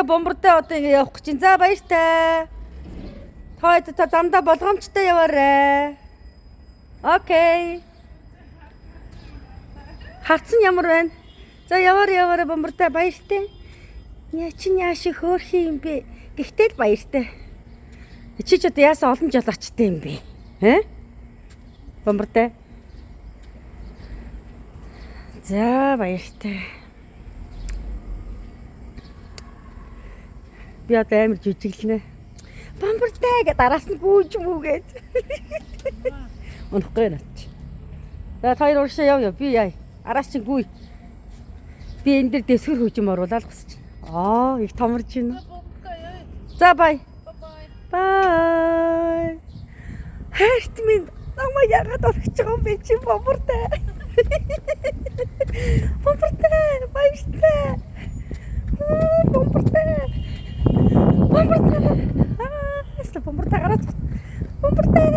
Тэгээ бомбартай одоо ингэ явах гэж. За баяртай. Та замдаа болгоомжтой яваарай. Окей. Хатсан ямар байна? За яваарай бомбартай баяртай. Яа чи яаш хөөх юм бэ? Гэхдээ л баяртай. Чи ч одоо яасан олон жол очтой юм бэ? Бомбартай. За баяртай. Би одоо амар жүжиглэнэ. Бомбартай гэдэг араас нь гүйж мүгээд. Унахгүй наач. За хоёр уршаа яв. Би яа. Араас чинь гүй. Би энэ дээр дэвсгэр хүйжим оруулаад гусч. Их томорж байна. За бай. Бай. Хайрт минь намайг яагаад орхиж байгаа юм бэ чи бомбартай. Бомбартай баяртай. Бомбартай. Бомбартай гараад. Бомбартай.